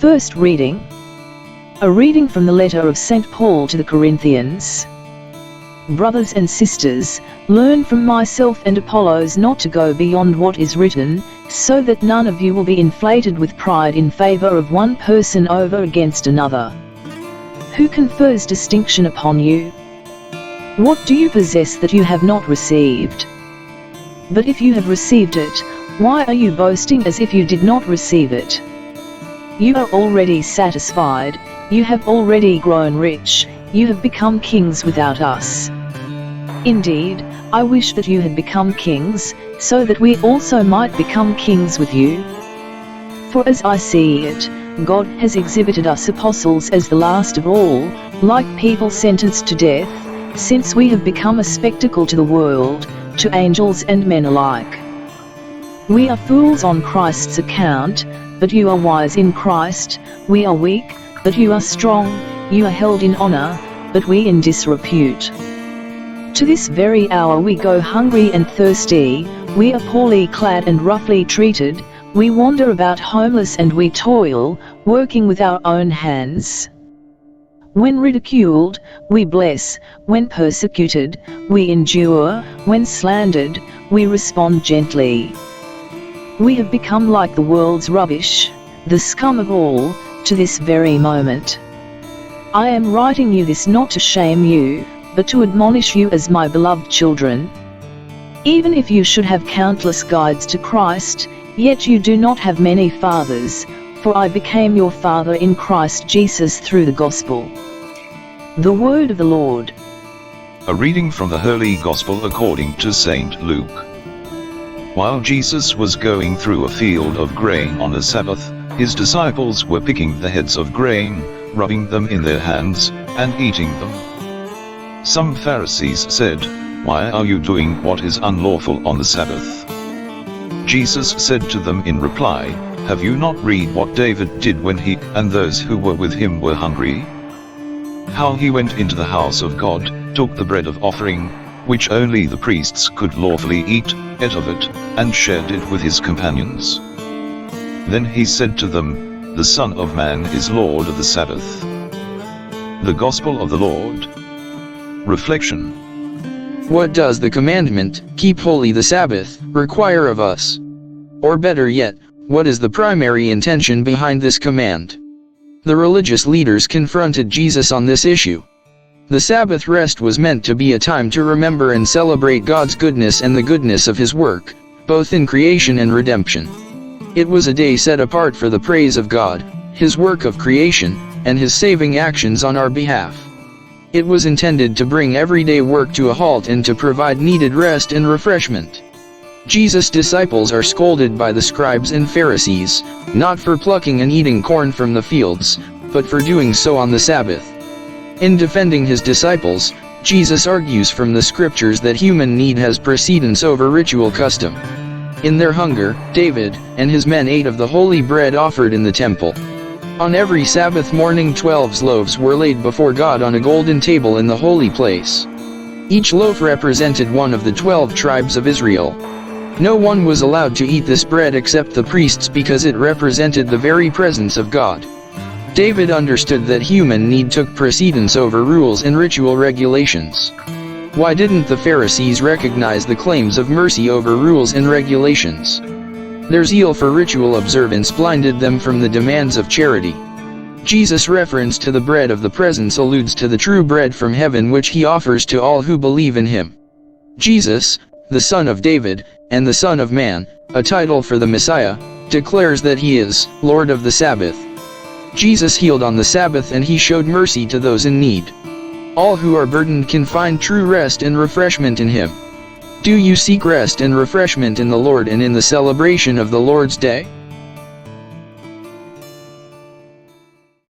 First reading. A reading from the letter of St. Paul to the Corinthians. Brothers and sisters, learn from myself and Apollos not to go beyond what is written, so that none of you will be inflated with pride in favor of one person over against another. Who confers distinction upon you? What do you possess that you have not received? But if you have received it, why are you boasting as if you did not receive it? You are already satisfied, you have already grown rich, you have become kings without us. Indeed, I wish that you had become kings, so that we also might become kings with you. For as I see it, God has exhibited us apostles as the last of all, like people sentenced to death, since we have become a spectacle to the world, to angels and men alike. We are fools on Christ's account, but you are wise in Christ. We are weak, but you are strong. You are held in honor, but we in disrepute. To this very hour we go hungry and thirsty, we are poorly clad and roughly treated, we wander about homeless and we toil, working with our own hands. When ridiculed, we bless, when persecuted, we endure, when slandered, we respond gently. We have become like the world's rubbish, the scum of all, to this very moment. I am writing you this not to shame you, but to admonish you as my beloved children. Even if you should have countless guides to Christ, yet you do not have many fathers, for I became your father in Christ Jesus through the gospel. The word of the Lord. A reading from the Holy Gospel according to St. Luke. While Jesus was going through a field of grain on the Sabbath, his disciples were picking the heads of grain, rubbing them in their hands, and eating them. Some Pharisees said, "Why are you doing what is unlawful on the Sabbath?" Jesus said to them in reply, "Have you not read what David did when he and those who were with him were hungry? How he went into the house of God, took the bread of offering, which only the priests could lawfully eat, ate of it, and shared it with his companions. Then he said to them, 'The Son of Man is Lord of the Sabbath.'" The Gospel of the Lord. Reflection. What does the commandment, "Keep holy the Sabbath," require of us? Or better yet, what is the primary intention behind this command? The religious leaders confronted Jesus on this issue. The Sabbath rest was meant to be a time to remember and celebrate God's goodness and the goodness of His work, both in creation and redemption. It was a day set apart for the praise of God, His work of creation, and His saving actions on our behalf. It was intended to bring everyday work to a halt and to provide needed rest and refreshment. Jesus' disciples are scolded by the scribes and Pharisees, not for plucking and eating corn from the fields, but for doing so on the Sabbath. In defending his disciples, Jesus argues from the scriptures that human need has precedence over ritual custom. In their hunger, David and his men ate of the holy bread offered in the temple. On every Sabbath morning 12 loaves were laid before God on a golden table in the holy place. Each loaf represented one of the 12 tribes of Israel. No one was allowed to eat this bread except the priests because it represented the very presence of God. David understood that human need took precedence over rules and ritual regulations. Why didn't the Pharisees recognize the claims of mercy over rules and regulations? Their zeal for ritual observance blinded them from the demands of charity. Jesus' reference to the bread of the presence alludes to the true bread from heaven which he offers to all who believe in him. Jesus, the Son of David, and the Son of Man, a title for the Messiah, declares that he is Lord of the Sabbath. Jesus healed on the Sabbath and he showed mercy to those in need. All who are burdened can find true rest and refreshment in him. Do you seek rest and refreshment in the Lord and in the celebration of the Lord's Day?